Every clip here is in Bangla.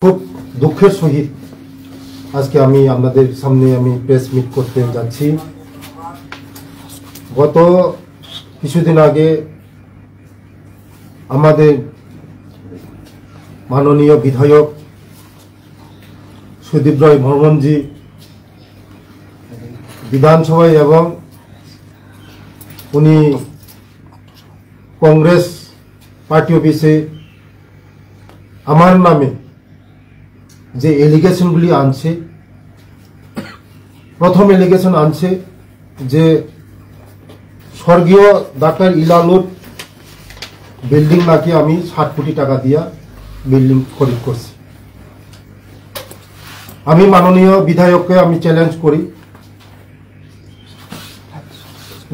খুব দুঃখের সহিত আজকে আমি আপনাদের সামনে আমি প্রেস মিট করতে যাচ্ছি। গত কিছুদিন আগে আমাদের মাননীয় বিধায়ক সুদীপ রায় বর্মনজি বিধানসভায় এবং উনি কংগ্রেস পার্টি অফিসে আমার নামে যে এলিগেশনগুলি আনছে, প্রথম এলিগেশন আনছে যে স্বর্গীয় ডাক্তার ইলালুর বিল্ডিং নাকি আমি 60 কোটি টাকা দিয়া বিল্ডিং খরিদ করছি। আমি মাননীয় বিধায়ককে আমি চ্যালেঞ্জ করি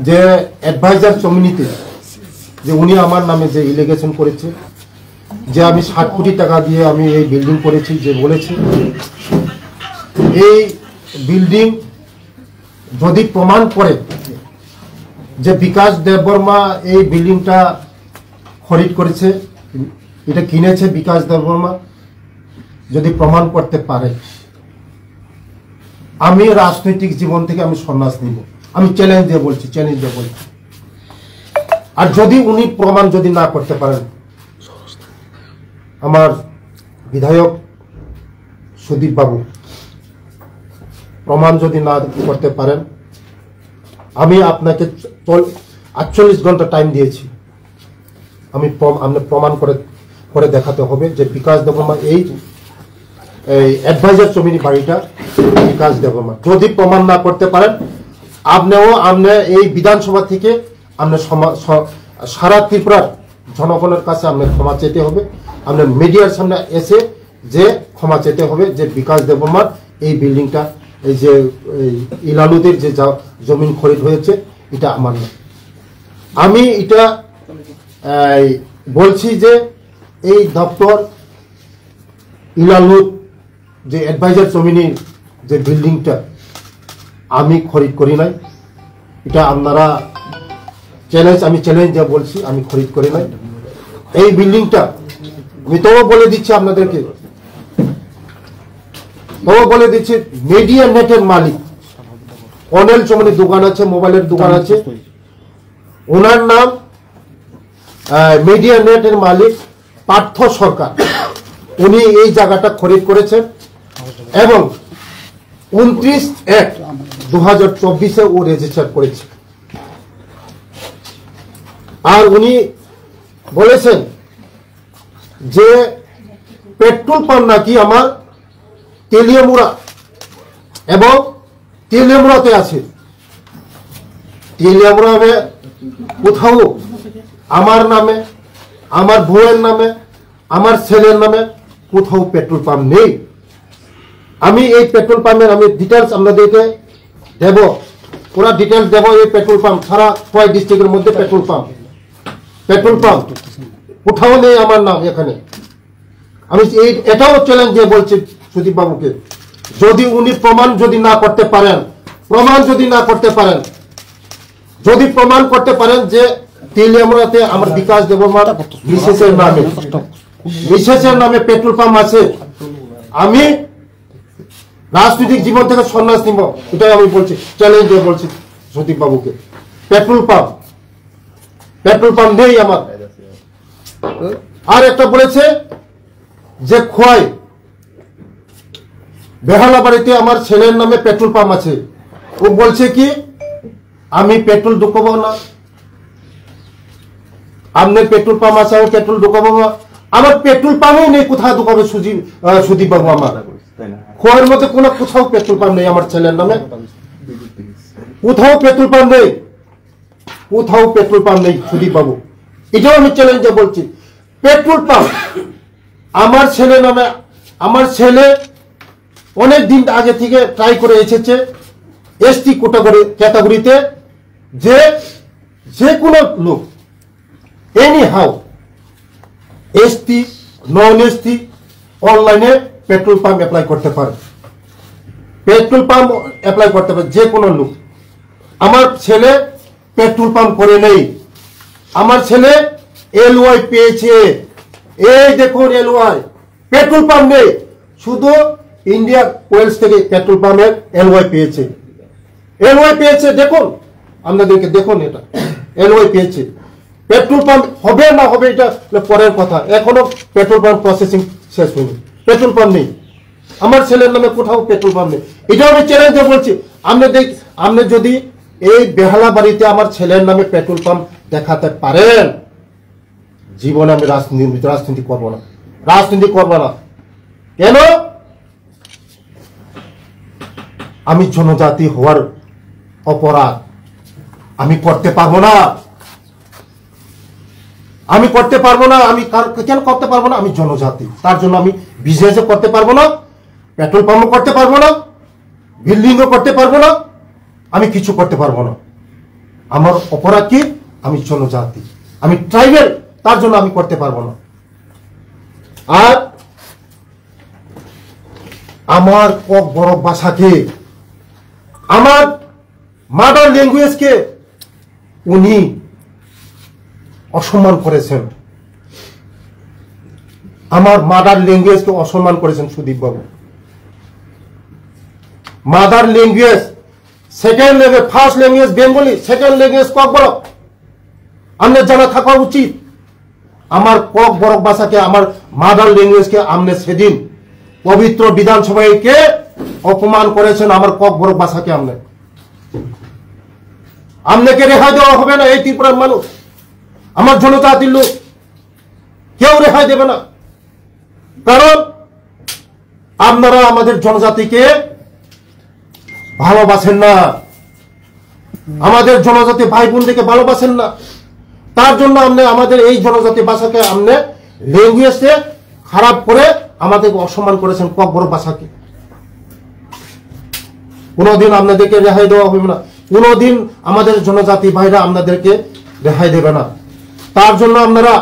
যে অ্যাডভাইজার কমিউনিটি যে উনি আমার নামে যে এলিগেশন করেছে যে আমি 60 কোটি টাকা দিয়ে আমি এই বিল্ডিং করেছি, যে বলেছি এই বিল্ডিং যদি প্রমাণ করে যে বিকাশ দেববর্মা এই বিল্ডিংটা খরিদ করেছে, এটা কিনেছে বিকাশ দেববর্মা, যদি প্রমাণ করতে পারে আমি রাজনৈতিক জীবন থেকে আমি সন্ন্যাস নিব। আমি চ্যালেঞ্জ দিয়ে বলছি। আর যদি উনি প্রমাণ যদি না করতে পারেন, আমার বিধায়ক সুদীপ বাবু প্রমাণ যদি না করতে পারেন, আমি আপনাকে 48 ঘন্টা টাইম দিয়েছি, আমি প্রমাণ করে দেখাতে হবে যে বিকাশ দেববর্মা এই অ্যাডভাইজার জমির বাড়িটা বিকাশ দেববর্মা। যদি প্রমাণ না করতে পারেন, আপনি এই বিধানসভা থেকে আপনি সারা ত্রিপুরার জনগণের কাছে আপনার ক্ষমা চেতে হবে, আপনার মিডিয়ার সামনে এসে যে ক্ষমা চেতে হবে যে বিকাশ দেববর্মার এই বিল্ডিংটা, এই যে ইলালুদের যে জমিন খরিদ হয়েছে এটা আমার না। আমি এটা বলছি যে এই দপ্তর ইলালুর যে অ্যাডভাইজার জমিনের যে বিল্ডিংটা আমি খরিদ করি নাই, এটা আপনারা আমি চ্যালেঞ্জ দিয়ে বলছি আমি খরিদ করি নাই। এই বিল্ডিংটা আমি তো বলে দিচ্ছি আপনাদেরকে, বলে দিচ্ছি মিডিয়া নেটের মালিক অনিল চৌমনির দোকান আছে, মোবাইলের দোকান আছে, ওনার নাম মিডিয়া নেটের মালিক পার্থ সরকার, উনি এই জায়গাটা খরিদ করেছেন এবং 29/1/2024 ও রেজিস্টার করেছে। আর উনি বলেছেন যে পেট্রোল পাম্প নাকি আমার তেলিয়ামুড়া এবং তেলিয়ামুড়াতে আছে। তেলিয়ামুড়াতে কোথাও আমার নামে, আমার বউয়ের নামে, আমার ছেলের নামে কোথাও পেট্রোল পাম্প নেই। আমি এই পেট্রোল পাম্পের আমি ডিটেলস আপনাদেরকে দেব, পুরো ডিটেলস দেব। এই পেট্রোল পাম্প সারা 6 ডিস্ট্রিক্টের মধ্যে পেট্রোল পাম্প কোথাও নেই আমার নাম এখানে। আমি এটাও চ্যালেঞ্জ দিয়ে বলছি সুদীপ বাবুকে, যদি উনি প্রমাণ যদি না করতে পারেন যে তেলিয়ামুড়াতে আমার বিকাশ দেববর্মার মিসেসের নামে পেট্রোল পাম্প আছে, আমি রাজনৈতিক জীবন থেকে সন্ন্যাস নিব। এটাই আমি বলছি, চ্যালেঞ্জ দিয়ে বলছি সুদীপ বাবুকে। পেট্রোল পাম্প নেই আমার। আর একটা বলেছে যে খোয়াই বেহালা বাড়িতে আমার ছেলের নামে পেট্রোল পাম্প আছে। ও বলছে কি আমি পেট্রোল ঢুকাবো না, আপনার পেট্রোল পাম্প আছে, আমি পেট্রোল ঢুকাবো না। আমার পেট্রোল পাম্পও নেই, কোথায় ঢুকাবে সুদীপ বাবু? আমার খোয়াইয়ের মধ্যে কোথাও পেট্রোল পাম্প নেই আমার ছেলের নামে, কোথাও পেট্রোল পাম্প নেই সুদীপ বাবু। এটাও আমি চ্যালেঞ্জে বলছি। পেট্রোল পাম্প আমার ছেলে নামে, আমার ছেলে অনেক দিন আগে থেকে ট্রাই করে এসেছে এসটি ক্যাটাগরিতে, যে কোনো লোক any how ST non ST অনলাইনে পেট্রোল পাম্প অ্যাপ্লাই করতে পারে, যে কোনো লোক। আমার ছেলে পেট্রোল পাম্প করে নেই, আমার ছেলে এলওয়াই পেয়েছে, এই দেখুন এলওয়াই, পেট্রোল পাম্প নেই। শুধু ইন্ডিয়া ওয়েলস থেকে পেট্রোল পাম্পের এলওয়াই পেয়েছে। এলওয়াই পেয়েছে, দেখুন আপনাদেরকে, দেখুন এটা এলওয়াই পেয়েছে। পেট্রোল পাম্প হবে না হবে এটা পরের কথা, এখনো পেট্রোল পাম্প প্রসেসিং শেষ হয়নি, পেট্রোল পাম্প নেই। আমার ছেলের নামে কোথাও পেট্রোল পাম্প নেই। এটাও আমি চ্যালেঞ্জে বলছি, আপনি যদি এই বেহালা বাড়িতে আমার ছেলের নামে পেট্রোল পাম্প দেখাতে পারেন, জীবনে আমি রাজনীতি করবো না, রাজনীতি করবো না। কেন? আমি জনজাতি হওয়ার অপরাধ আমি করতে পারবো না, আমি করতে পারবো না। আমি কেন করতে পারবো না? আমি জনজাতি, তার জন্য আমি বিজনেসও করতে পারবো না, পেট্রোল পাম্পও করতে পারবো না, বিল্ডিংও করতে পারবো না, আমি কিছু করতে পারবো না। আমার অপরাধ কি? আমি জনজাতি, আমি ট্রাইবেল, তার জন্য আমি করতে পারবো না। আর আমার কক বড় ভাষাকে, আমার মাদার ল্যাঙ্গুয়েজকে উনি অসম্মান করেছেন, আমার মাদার ল্যাঙ্গুয়েজকে অসম্মান করেছেন Sudip babu. Mother language, second language, first language Bengali, second language Kok Borok, আপনার জানা থাকা উচিত। আমার কক বরক ভাষাকে, আমার মাদার ল্যাঙ্গুয়েজকে আপনি সেদিন পবিত্র বিধানসভায় কে অপমান করেছেন, আমার কক বরক ভাষাকে আপনাকে রেহাই দেওয়া হবে না। এই ত্রিপুরার মানুষ, আমার জনজাতির লোক, কেউ রেহাই দেবে না। কারণ আপনারা আমাদের জনজাতিকে ভালোবাসেন না, আমাদের জনজাতি ভাই বোনদেরকে ভালোবাসেন না। তার জন্য আপনি আমাদের এই জনজাতি ভাষাকে, আপনি ল্যাঙ্গুয়েজে খারাপ করে আমাদেরকে অসম্মান করেছেন, কক বড় ভাষাকে। কোনোদিন আপনাদেরকে রেহাই দেওয়া হবে না, কোনোদিন আমাদের জনজাতি ভাইরা আপনাদেরকে রেহাই দেবে না। তার জন্য আপনারা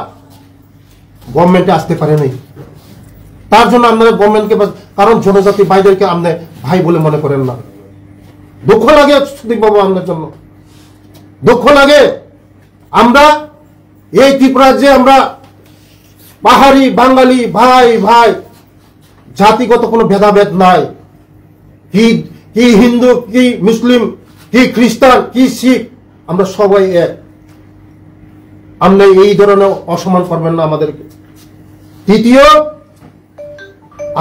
গভর্নমেন্টে আসতে পারেনি, তার জন্য আপনারা গভর্নমেন্টকে, কারণ জনজাতি ভাইদেরকে আপনি ভাই বলে মনে করেন না। দুঃখ লাগে সুদীপ বাবু, আপনার জন্য দুঃখ লাগে। আমরা এই ত্রিপুরা যে আমরা পাহাড়ি বাঙালি ভাই ভাই, জাতিগত কোনো ভেদাভেদ নাই, কি হিন্দু, কি মুসলিম, কি খ্রিস্টান, কি শিখ, আমরা সবাই এক। আপনি এই ধরনের অসম্মান করবেন না আমাদেরকে। তৃতীয়,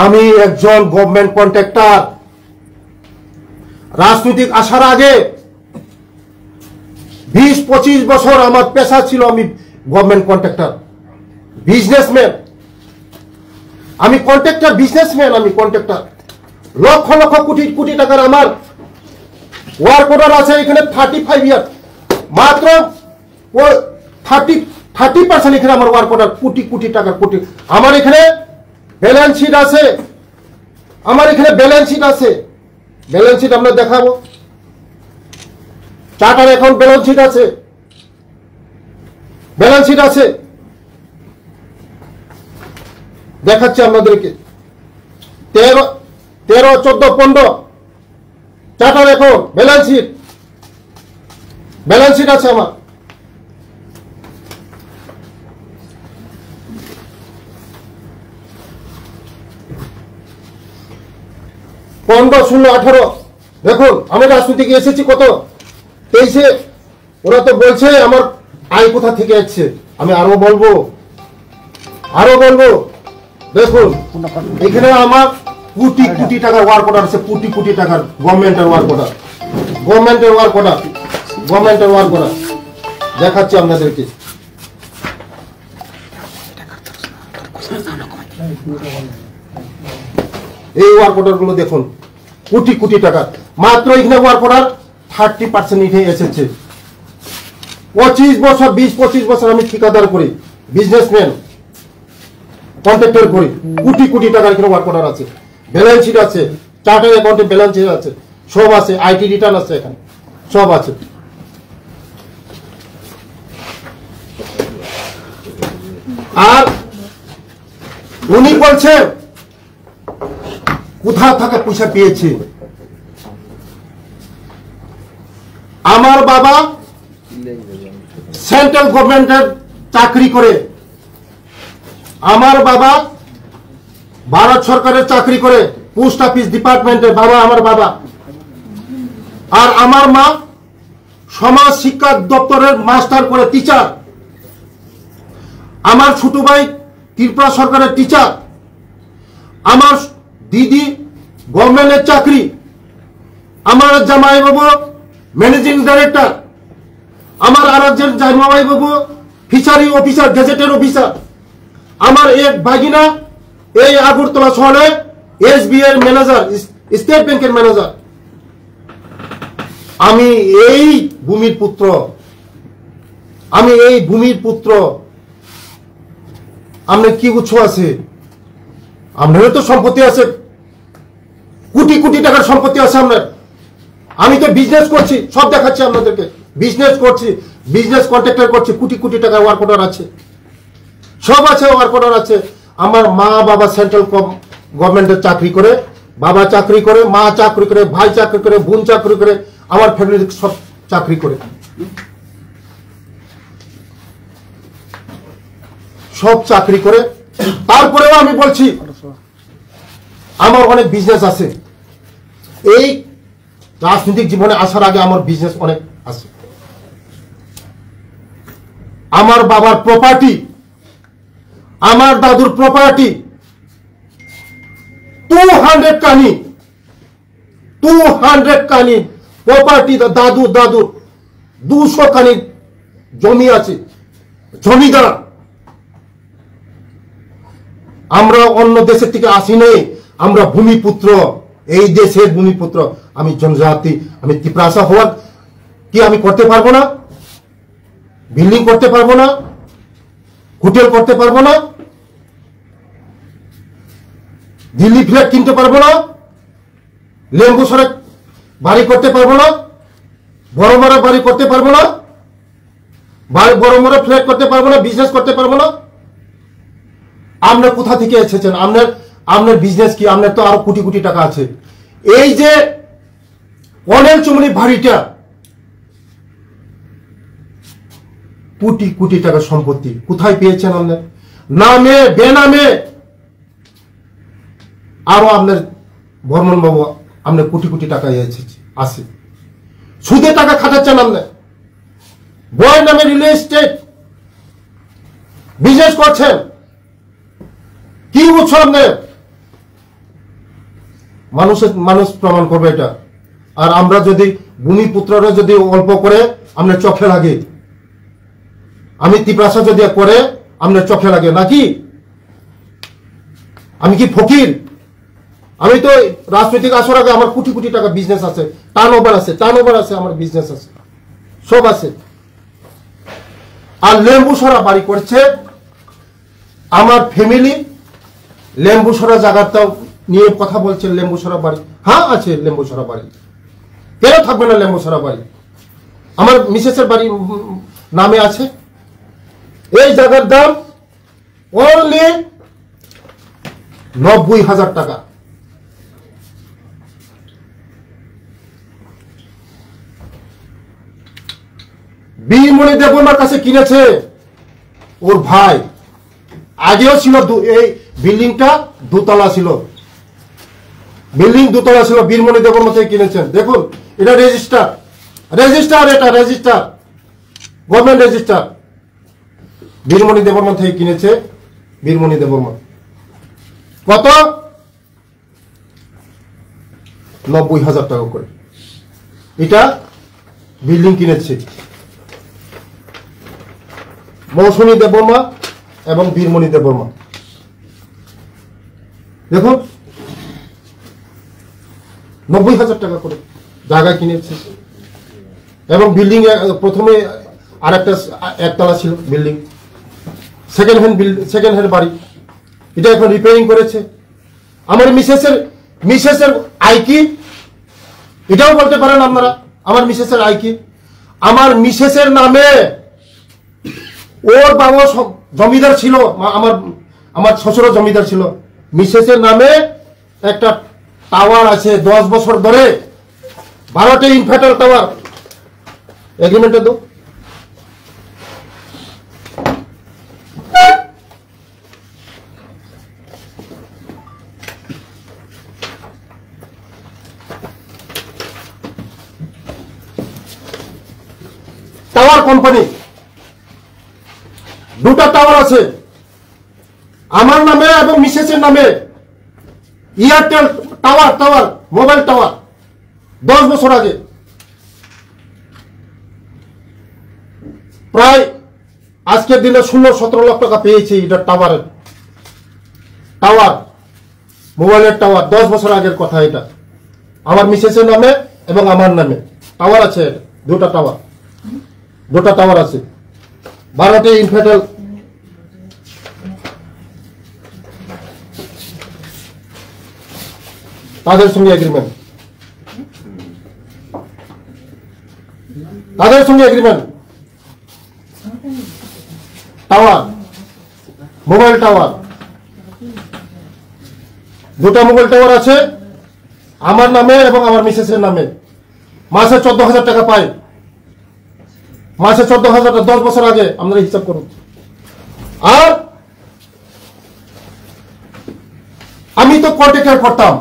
আমি একজন গভর্নমেন্ট কন্ট্রাক্টর। রাজনৈতিক আসার আগে 20-25 বছর আমার পেশা ছিল, আমি গভর্নমেন্ট কন্ট্রাক্টর, বিজনেসম্যান। আমি কন্ট্রাক্টর, বিজনেসম্যান, আমি কন্ট্রাক্টর। লক্ষ লক্ষ কোটি কোটি টাকার আমার ওয়ার্ক অর্ডার আছে এখানে। 35 ইয়ার, মাত্র 30% এখানে আমার ওয়ার্ক অর্ডার, কোটি কোটি টাকার, কোটি। আমার এখানে ব্যালেন্স শিট আছে, আমার এখানে ব্যালেন্স শিট আছে, ব্যালেন্স শিট আমরা দেখাবো। চার্টার অ্যাকাউন্ট ব্যালেন্স শিট আছে, ব্যালেন্স শিট আছে, দেখাচ্ছি আপনাদেরকে। 13, 14, 15 charter account balance sheet, balance sheet আছে আমার। দেখুন আমি রাজনীতিকে এসেছি কত 23-এ। ওরা তো বলছে আমার আয় কোথা থেকে আসছে, আমি আরো বলবো। দেখুন এখানে আমার কোটি কোটি টাকার ওয়ার্ক অর্ডার আছে, কোটি কোটি টাকার গভর্নমেন্টের ওয়ার্ক অর্ডার, গভর্নমেন্টের ওয়ার্ক অর্ডার দেখাচ্ছি আপনাদেরকে। এই ওয়ার্ক অর্ডার গুলো দেখুন, কোটি কোটি টাকা। মাত্র এখানে ওয়ার্ক অর্ডার 30% এখানে এসেছে। 25 বছর, 20-25 বছর আমি ঠিকাদার করি, বিজনেসম্যান, কন্ট্রাক্টর করি, কোটি কোটি টাকার এখানে ওয়ার্ক অর্ডার আছে, ব্যালেন্স শিট আছে, চার্টার অ্যাকাউন্টে ব্যালেন্স শিট আছে, সব আছে, আইটি রিটার্ন আছে, এখানে সব আছে। আর উনি বলছে কোথা থেকে পয়সা পেয়েছে। আমার বাবা সেন্ট্রাল গভর্নমেন্টের চাকরি করে, আমার বাবা ভারত সরকারের চাকরি করে, পোস্ট অফিস ডিপার্টমেন্টে বাবা, আমার বাবা। আর আমার মা সমাজ শিক্ষা দপ্তরের মাস্টার করে, টিচার। আমার ছোট ভাই ত্রিপুরা সরকারের টিচার। আমার দিদি গভর্নমেন্টের চাকরি। আমার জামাই বাবু ম্যানেজিং ডাইরেক্টর। আমার আরেকজন জামাই বাবু ফিশারি অফিসার, গেজেটের অফিসার। আমার এক ভাগিনা এই আগরতলা শহরে SBI এর ম্যানেজার, স্টেট ব্যাংকের ম্যানেজার। আমি এই ভূমির পুত্র, আমি এই ভূমির পুত্র। আপনার কি উৎস আছে? আপনারও তো সম্পত্তি আছে, কোটি কোটি টাকার সম্পত্তি আছে আপনার। আমি তো বিজনেস করছি, সব দেখাচ্ছি আপনাদেরকে। বিজনেস করছি, বিজনেস কন্ট্রাক্টর করছি, কোটি কোটি টাকা ওয়ার্ক অর্ডার আছে, সব আছে, ওয়ার্ক অর্ডার আছে। আমার মা বাবা সেন্ট্রাল গভর্নমেন্টের চাকরি করে, বাবা চাকরি করে, মা চাকরি করে, ভাই চাকরি করে, বোন চাকরি করে, আমার ফ্যামিলি সব চাকরি করে, সব চাকরি করে। তারপরেও আমি বলছি আমার অনেক বিজনেস আছে। এই রাজনৈতিক জীবনে আসার আগে আমার বিজনেস অনেক আছে। আমার বাবার প্রপার্টি, আমার দাদুর প্রপার্টি 200 কানি, 200 কানি প্রপার্টি। দাদু 200 কানি জমি আছে, জমিদার। আমরা অন্য দেশের থেকে আসি নাই, আমরা ভূমিপুত্র, এই দেশের ভূমিপুত্র। আমি জনজাতি, আমি ত্রিপুরা হওয়ার কি আমি করতে পারবো না? বিল্ডিং করতে পারবো না? হোটেল করতে পারবো না? দিল্লি ফ্ল্যাট কিনতে পারবো না? লেম্বু সড়ক বাড়ি করতে পারবো না? বড় বড় বাড়ি করতে পারবো না? বড় বড় ফ্ল্যাট করতে পারবো না? বিজনেস করতে পারবো না? আপনার কোথা থেকে এসেছেন? আপনার বিজনেস কি? আপনার তো আরো কোটি কোটি টাকা আছে। এই যে অনেক চুমনি বাড়িটা, কোটি কোটি টাকা সম্পত্তি কোথায় পেয়েছেন? আপনার নামে বেনামে আরো আপনার বর্মন বাবু, আপনার কোটি কোটি টাকা আছে। সুদে টাকা খাটাচ্ছেন আপনার। বয়ের নামে রিয়েল এস্টেট বিজনেস করছেন। কি উৎস আপনার? মানুষ প্রমাণ করবে এটা। আর আমরা যদি ভূমিপুত্ররা যদি অল্প করে আপনার চোখে লাগে, আমি ত্রিপ্রাসা যদি করে আপনার চোখে লাগে নাকি? আমি কি ফকির? আমি তো রাজনৈতিক আসার আগে আমার কোটি কোটি টাকা বিজনেস আছে, টার্নওভার আছে, আমার বিজনেস আছে, সব আছে। আর লেম্বুসরা বাড়ি করছে আমার ফ্যামিলি। লেম্বুসরা জায়গাটা নিয়ে কথা বলছে, লেম্বুসরা বাড়ি। হ্যাঁ আছে লেম্বুসরা বাড়ি, কেন থাকবে না লেম্বুসরা বাড়ি? আমার মিসেসের বাড়ি নামে আছে। এই জায়গার দাম অনলি 90,000 টাকা। বীরমণি দেববর্মার কাছে কিনেছে ওর ভাই। আগেও ছিল, এই বিল্ডিংটা দোতলা ছিল, বীরমণি দেববর্মা থেকে কিনেছেন। দেখুন এটা রেজিস্টার, এটা register, government register. Birmani Debbarma থেকে কিনেছে, বীরমণি দেববর্মা। কত? 90,000 টাকা করে এটা বিল্ডিং কিনেছে মৌসুমী দেববর্মা এবং বীরমণি দেববর্মা। দেখুন 90,000 টাকা করে জায়গা কিনেছে। এবং বিল্ডিং প্রথমে আর একটা একতলা ছিল বিল্ডিং, সেকেন্ড হ্যান্ড বাড়ি। এটা এখন রিপেয়ারিং করেছে। আমার মিসেসের আয় কি এটাও বলতে পারেন আপনারা? আমার মিসেসের আয় কি? আমার মিসেসের নামে ওর বাবা জমিদার ছিল, আমার শ্বশুরও জমিদার ছিল। মিসেসের নামে একটা টাওয়ার আছে 10 বছর ধরে, 12টা ইনভার্টার টাওয়ার। এগ্রিমেন্টে তো টাওয়ার কোম্পানি, দুটা টাওয়ার আছে আমার নামে এবং মিসেসের নামে। এয়ারটেল টাওয়ার মোবাইল টাওয়ার 10 বছর আগে প্রায় আজকের দিনে 16-17 লাখ টাকা পেয়েছি। এটা টাওয়ার মোবাইলের টাওয়ার 10 বছর আগের কথা। এটা আমার মিসেসের নামে এবং আমার নামে টাওয়ার আছে। দুটা টাওয়ার আছে। ভারতে ইনফেটেল তাদের সঙ্গে এগ্রিমেন্ট, টাওয়ার মোবাইল টাওয়ার, দুটা মোবাইল টাওয়ার আছে আমার নামে এবং আমার মিসেসের নামে। মাসে 14,000 টাকা পাই। মাসে 14,000 টাকা 10 বছর আগে আপনারা হিসাব করুন। আর আমি তো কন্ট্রাক্টর করতাম।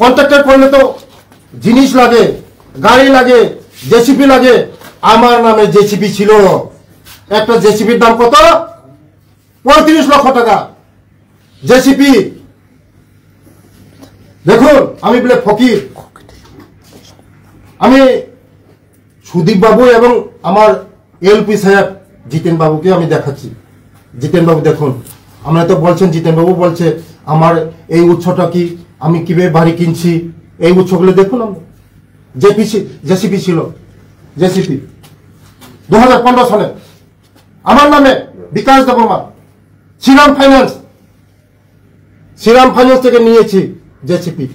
কন্ট্রাক্টর করলে তো জিনিস লাগে, গাড়ি লাগে, জেসিপি লাগে। আমার নামে জেসিপি ছিল। একটা জেসিপির দাম কত? 35 লক্ষ টাকা জেসিপি। দেখুন আমি বলে ফকির। আমি সুদীপ বাবু এবং আমার এলপি সাহেব জিতেন বাবুকে আমি দেখাচ্ছি। জিতেন বাবু দেখুন, আমরা তো বলছেন, জিতেন বাবু বলছে আমার এই উৎসটা কি, আমি কিভাবে বাড়ি কিনছি, এই উৎসগুলো দেখুন। আমরা জেসিপি ছিল, জেসিপি 2015 সালে আমার নামে বিকাশ দেববর্মা শ্রীরাম ফাইন্যান্স থেকে নিয়েছি জেসিপি।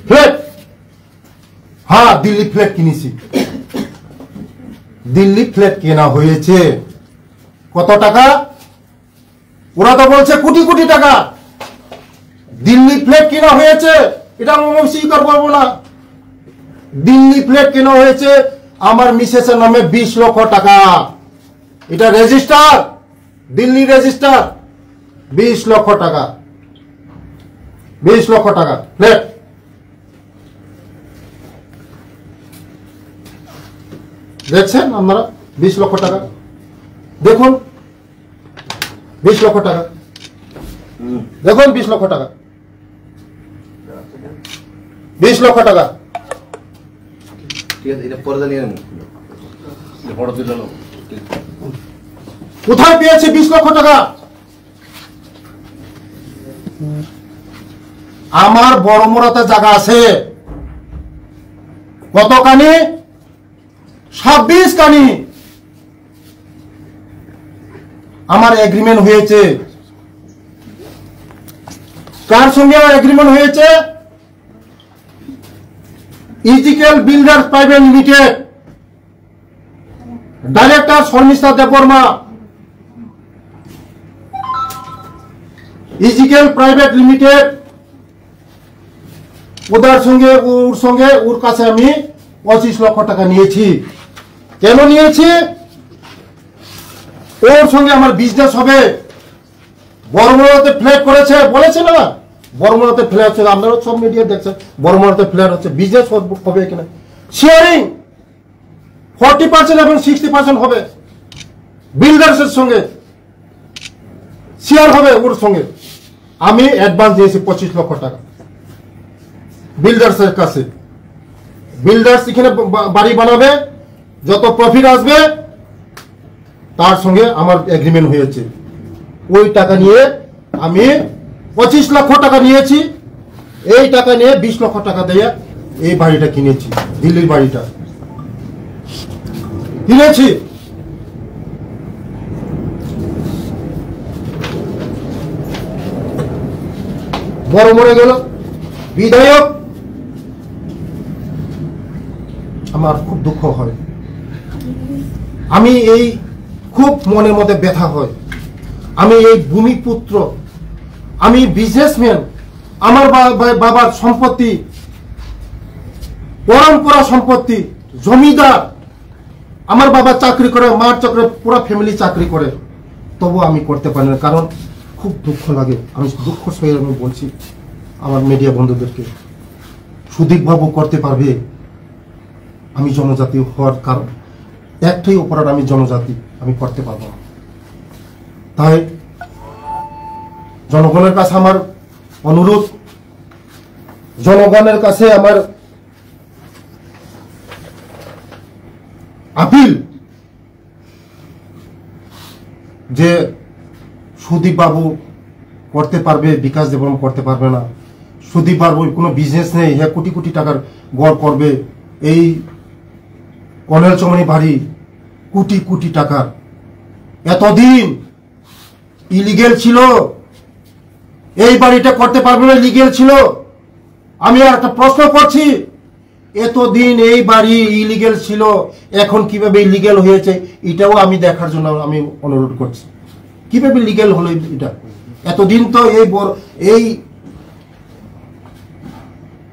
ফ্ল্যাট, হ্যাঁ দিল্লি ফ্ল্যাট কিনেছি। দিল্লি ফ্ল্যাট কেনা হয়েছে কত টাকা? ওরা তো বলছে কোটি কোটি টাকা। দিল্লি ফ্ল্যাট কেনা হয়েছে, এটা আমি স্বীকার করবো না। দিল্লি ফ্ল্যাট কেনা হয়েছে আমার মিসেসের নামে 20 লক্ষ টাকা। এটা রেজিস্টার, দিল্লি রেজিস্টার। 20 লক্ষ টাকা ফ্ল্যাট। দেখছেন আপনারা 20 লক্ষ টাকা। দেখুন 20 লক্ষ টাকা, দেখুন 20 লক্ষ টাকা, 20 লক্ষ টাকা। কোথায় পেয়েছে 20 লক্ষ টাকা? আমার বড়মোড়াতে জায়গা আছে কত কানি? 26 কানি। আমার এগ্রিমেন্ট হয়েছে। কার সঙ্গে এগ্রিমেন্ট হয়েছে? ইজিকেল builders private limited, director Sharmistha Debbarma. ইজিকেল প্রাইভেট লিমিটেড, ওর কাছে আমি 25 লক্ষ টাকা নিয়েছি। কেন নিয়েছি? ওর সঙ্গে আমার বিজনেস হবে। বড়মোড়াতে ফ্ল্যাট করেছে, বলেছে না বড়মোড়াতে ফ্ল্যাট হচ্ছে, আপনারা সব মিডিয়া দেখছেন বড়মোড়াতে ফ্ল্যাট হচ্ছে। বিজনেস হবে এখানে, শেয়ারিং 40% এবং 60% হবে। বিল্ডার্সের সঙ্গে শেয়ার হবে ওর সঙ্গে। আমি অ্যাডভান্স দিয়েছি 25 লক্ষ টাকা বিল্ডার্সের কাছে। বিল্ডার্স এখানে বাড়ি বানাবে, যত প্রফিট আসবে তার সঙ্গে আমার এগ্রিমেন্ট হয়েছে। ওই টাকা নিয়ে আমি 25 লক্ষ টাকা নিয়েছি। এই টাকা নিয়ে 20 লক্ষ টাকা দিয়ে এই বাড়িটা কিনেছি, দিল্লির বাড়িটা কিনেছি। বড় মরে গেল বিধায়ক, আমার খুব দুঃখ হয়। আমি এই খুব মনের মধ্যে ব্যথা হয়। আমি এই ভূমিপুত্র, আমি বিজনেসম্যান, আমার বাবার সম্পত্তি, পরম্পরা সম্পত্তি, জমিদার। আমার বাবা চাকরি করে, মার চাকরি, পুরো ফ্যামিলি চাকরি করে। তবু আমি করতে পারি না, কারণ খুব দুঃখ লাগে। আমি দুঃখ সহিত আমি বলছি আমার মিডিয়া বন্ধুদেরকে, সুদীপবাবু করতে পারবে, আমি জনজাতি হওয়ার কারণ একটাই অপরাধ, আমি জনজাতি, আমি করতে পারবো না। তাই জনগণের কাছে আমার অনুরোধ, জনগণের কাছে আমার আপিল যে সুদীপ বাবু করতে পারবে, বিকাশ দেববর্মা করতে পারবে না। সুদীপ বাবুর কোনো বিজনেস নেই, হ্যাঁ কোটি কোটি টাকার গড় করবে। এই কর্নেল চৌমনি বাড়ি কোটি কোটি টাকার, এতদিন ইলিগেল ছিল, এই বাড়িটা করতে পারবে না, লিগেল ছিল। আমি আর একটা প্রশ্ন করছি, এতদিন এই বাড়ি ইলিগেল ছিল, এখন কিভাবে লিগেল হয়েছে এটাও আমি দেখার জন্য আমি অনুরোধ করছি, কিভাবে লিগেল হলো এটা। এতদিন তো এই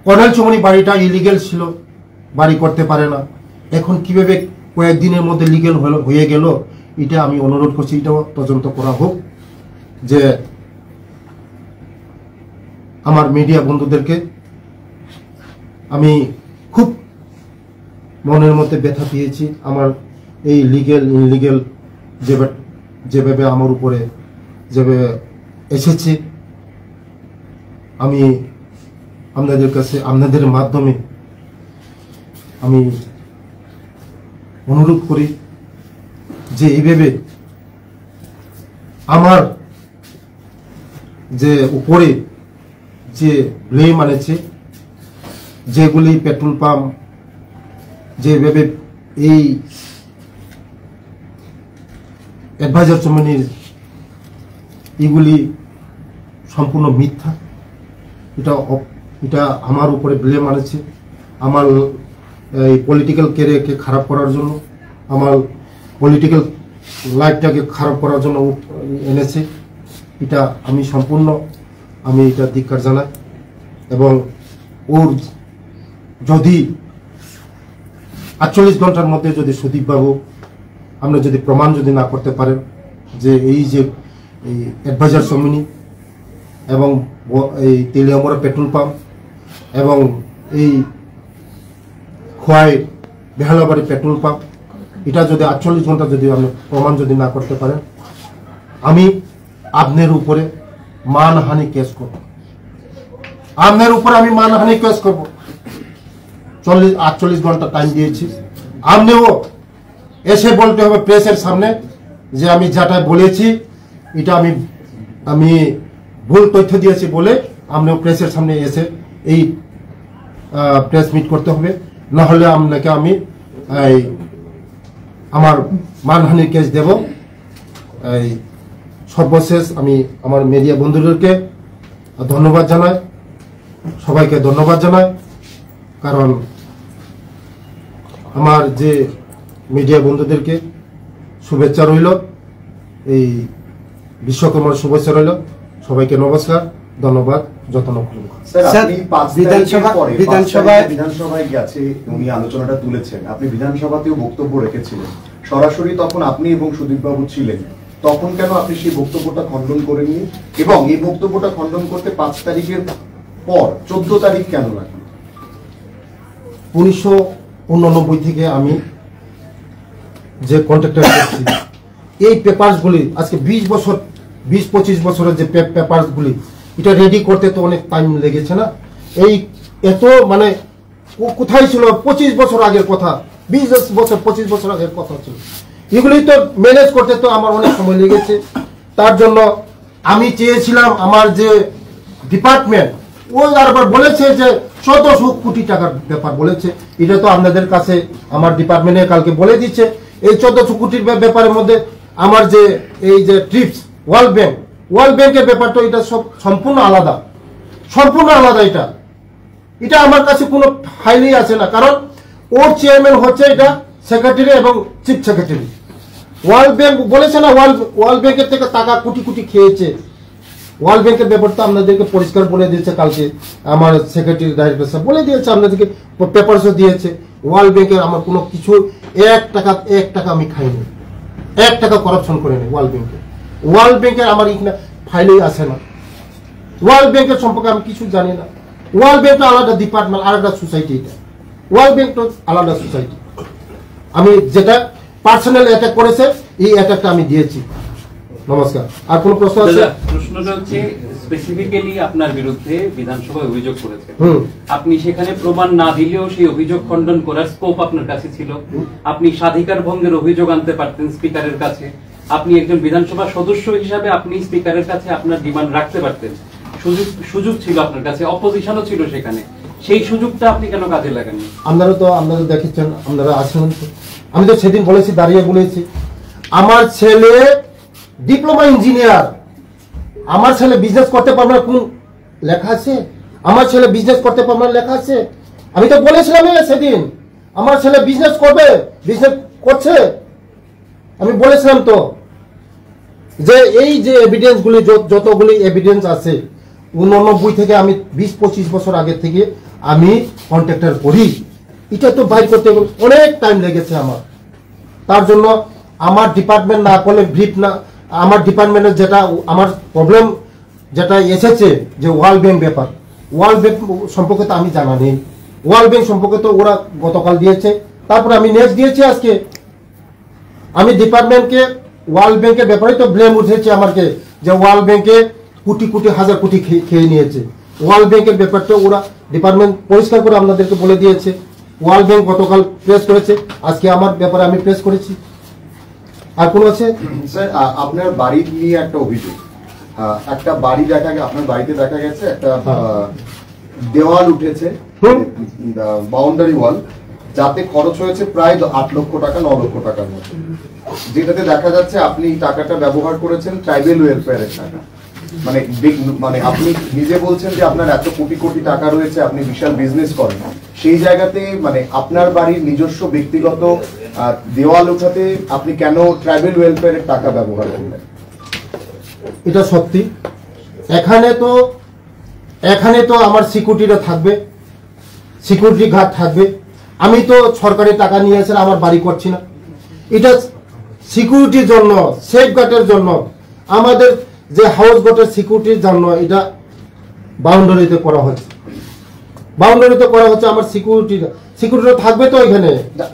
কর্নেল চৌমনি বাড়িটা ইলিগেল ছিল, বাড়ি করতে পারে না, এখন কিভাবে কয়েকদিনের মধ্যে লিগেল হয়ে গেল, এটা আমি অনুরোধ করছি, এটাও তদন্ত করা হোক। যে আমার মিডিয়া বন্ধুদেরকে আমি খুব মনের মধ্যে ব্যথা পেয়েছি, আমার এই লিগেল ইনলিগেল যেভাবে আমার উপরে যেভাবে এসেছে, আমি আপনাদের কাছে আপনাদের মাধ্যমে আমি অনুরোধ করি যে এইভাবে আমার যে উপরে যে ব্লেম আনেছে, যেগুলি পেট্রোল পাম্প যেভাবে এই অ্যাডভাইজার চৌমনির এগুলি সম্পূর্ণ মিথ্যা, এটা আমার উপরে ব্লেম আনেছে, আমার এই পলিটিক্যাল ক্যারিয়ারকে খারাপ করার জন্য, আমার পলিটিক্যাল লাইফটাকে খারাপ করার জন্য এনেছে। এটা আমি সম্পূর্ণ আমি এটা ধিক্কার জানাই। এবং ওর যদি 48 ঘন্টার মধ্যে যদি সুদীপবাবু আপনি যদি প্রমাণ যদি না করতে পারেন যে এই যে এই অ্যাডভাইজার চৌমনি এবং এই তেলিয়ামরা পেট্রোল পাম্প এবং এই খোয়াই বেহালাবাড়ি পেট্রোল পাম্প, এটা যদি 48 ঘন্টা যদি আপনি প্রমাণ যদি না করতে পারেন, আমি আপনার উপরে মানহানি কেস করব, আপনার উপরে আমি মানহানি কেস করব। 48 ঘন্টা টাইম দিয়েছি, আপনিও এসে বলতে হবে প্রেসের সামনে যে আমি যেটা বলেছি এটা আমি ভুল তথ্য দিয়েছি বলে আপনিও প্রেসের সামনে এসে এই প্রেস মিট করতে হবে, না হলে আপনাকে আমি আমার মানহানির কেস দেব। এই সর্বশেষ আমি আমার মিডিয়া বন্ধুদেরকে ধন্যবাদ জানাই, সবাইকে ধন্যবাদ জানাই, কারণ আমার যে মিডিয়া বন্ধুদেরকে শুভেচ্ছা রইল, এই বিশ্বকর্মার শুভেচ্ছা রইল। সবাইকে নমস্কার, ধন্যবাদ, যত্ন করুন। বিধানসভায় গেছে উনি আলোচনাটা তুলেছেন, আপনি বিধানসভাতেও বক্তব্য রেখেছিলেন, সরাসরি তখন আপনি এবং সুদীপবাবু ছিলেন, তখন কেন আপনি সেই বক্তব্যটা খণ্ডন করেননি? এবং এই বক্তব্যটা খণ্ডন করতে 5 তারিখের পর 14 তারিখ কেন লাগলো? 1989 থেকে আমি যে কন্ট্রাক্টর করছি, এই পেপারসগুলি আজকে 20-25 বছরের যে পেপারসগুলি এটা রেডি করতে তো অনেক টাইম লেগেছে না। এই এত মানে কোথায় ছিল 25 বছর আগের কথা, 25 বছর আগের কথা ছিল, এগুলি তো ম্যানেজ করতে তো আমার অনেক সময় লেগেছে। তার জন্য আমি চেয়েছিলাম আমার যে ডিপার্টমেন্ট ও আবার বলেছে যে 1400 কোটি টাকার ব্যাপার বলেছে, এটা তো আপনাদের কাছে আমার ডিপার্টমেন্টে কালকে বলে দিচ্ছে। এই 1400 কোটির ব্যাপারের মধ্যে আমার যে এই যে ট্রিপস ওয়ার্ল্ড ব্যাংকের ব্যাপারটা এটা সব সম্পূর্ণ আলাদা, এটা আমার কাছে কোনো ফাইলই আছে না, কারণ ওর চেয়ারম্যান হচ্ছে এটা সেক্রেটারি এবং চিফ সেক্রেটারি। ওয়ার্ল্ড ব্যাংক বলেছে না, ওয়ার্ল্ড ব্যাংকের থেকে টাকা কোটি কোটি খেয়েছে। ওয়ার্ল্ড ব্যাংকের ব্যাপারটা আপনাদেরকে পরিষ্কার বলে দিয়েছে কালকে আমার সেক্রেটারি ডাইরেক্টর সাহেব বলে দিয়েছে, আপনাদেরকে পেপারসও দিয়েছে। ওয়ার্ল্ড ব্যাংকের আমার কোনো কিছু 1 টাকা আমি খাইনি, 1 টাকা করাপশন করিনি ওয়ার্ল্ড ব্যাংকে। ওয়ার্ল্ড ব্যাংকের আমার এখানে ফাইলেই আসে না। ওয়ার্ল্ড ব্যাংকের সম্পর্কে আমি কিছু জানি না। ওয়ার্ল্ড ব্যাংক তো আলাদা ডিপার্টমেন্ট, আলাদা সোসাইটি। এটা ওয়ার্ল্ড ব্যাংক তো আলাদা সোসাইটি। আমি যেটা পার্সোনাল অ্যাটাক করেছে এই অ্যাটাকটা আমি দিয়েছি। নমস্কার। আর কোনো প্রশ্ন আছে? প্রশ্নটা হচ্ছে স্পেসিফিক্যালি আপনার বিরুদ্ধে বিধানসভায় অভিযোগ করেছে, হুম। আপনি সেখানে প্রমাণ না দিলেও সেই অভিযোগ খণ্ডন করার স্কোপ আপনার কাছে ছিল। আপনি স্বাধিকার ভঙ্গের অভিযোগ আনতে পারতেন স্পিকারের কাছে। আপনি একজন বিধানসভা সদস্য হিসাবে আপনি স্পিকারের কাছে আপনার ডিমান্ড রাখতে পারতেন। সুযোগ ছিল আপনার কাছে, অপোজিশনও ছিল সেখানে। সেই সুযোগটা আপনি কেন কাজে লাগাননি? আপনারা দেখেছেন, আপনারা আসেন। আমি তো সেদিন বলেছি, দাঁড়িয়ে বলেছি, আমার ছেলে ডিপ্লোমা ইঞ্জিনিয়ার, আমার ছেলে বিজনেস করতে পারবে না কোন লেখা আছে? আমার ছেলে বিজনেস করতে পারবে না লেখা আছে? আমি তো বলেছিলাম সেদিন আমার ছেলে বিজনেস করবে, বিজনেস করছে। আমি বলেছিলাম তো যে এই যে এভিডেন্স গুলি, যতগুলি এভিডেন্স আছে 89 থেকে আমি 20-25 বছর আগে থেকে আমি কন্ট্রাক্টর করি। এটা তো বাইর করতে অনেক টাইম লেগেছে আমার। তার জন্য আমার ডিপার্টমেন্ট না করলে ব্রিফ না, আমার ডিপার্টমেন্টের যেটা আমার প্রবলেম যেটা এসেছে যে ওয়ার্ল্ড ব্যাংক ব্যাপার, ওয়ার্ল্ড ব্যাংক সম্পর্কে তো আমি জানা নেই। ওয়ার্ল্ড ব্যাংক সম্পর্কে তো ওরা গতকাল দিয়েছে, তারপরে আমি নেক্সট দিয়েছি আজকে। আমি ডিপার্টমেন্টকে ওয়ার্ল্ড ব্যাংকের ব্যাপারে তো ব্লেম উঠেছে আমাকে যে ওয়ার্ল্ড ব্যাংকে কোটি কোটি হাজার কোটি খেয়ে নিয়েছে। ওয়ার্ল্ড ব্যাংকের ব্যাপারটা ওরা ডিপার্টমেন্ট পরিষ্কার করে আপনাদেরকে বলে দিয়েছে। ওয়ার্ল্ড ব্যাংক গতকাল প্রেস করেছে, আজকে আমার ব্যাপারে আমি প্রেস করেছি। আর কোন আছে? স্যার, আপনার বাড়ি নিয়ে একটা অভিযোগ, একটা বাড়ি আপনার বাড়িতে দেখা গেছে একটা দেওয়াল উঠেছে, বাউন্ডারি ওয়াল, যাতে খরচ হয়েছে প্রায় 8 লক্ষ টাকা 9 লক্ষ টাকার মতো, যেটাতে দেখা যাচ্ছে আপনি টাকাটা ব্যবহার করেছেন ট্রাইবেল ওয়েলফেয়ারের টাকা। মানে আপনি নিজে বলছেন যে আপনার এত কোটি কোটি টাকা রয়েছে, আপনি বিশাল বিজনেস করেন, সেই জায়গাতে মানে আপনার বাড়ির নিজস্ব ব্যক্তিগত দেওয়াল উঠাতে আপনি কেন ট্রাইবেল ওয়েলফেয়ারের টাকা ব্যবহার করলেন? এটা সত্যি। এখানে তো আমার সিকিউরিটিরা থাকবে, সিকিউরিটি গার্ড থাকবে। আমি তো সরকারি টাকা নিয়ে এসে আমার বাড়ি করছি না। এটা সিকিউরিটির জন্য, সেফ গার্ডের জন্য, আমাদের যে হাউস বোটের সিকিউরিটির জন্য এটা বাউন্ডারিতে করা হচ্ছে। বাউন্ডারিতে করা হচ্ছে আমার সিকিউরিটি থাকবে তো এখানে।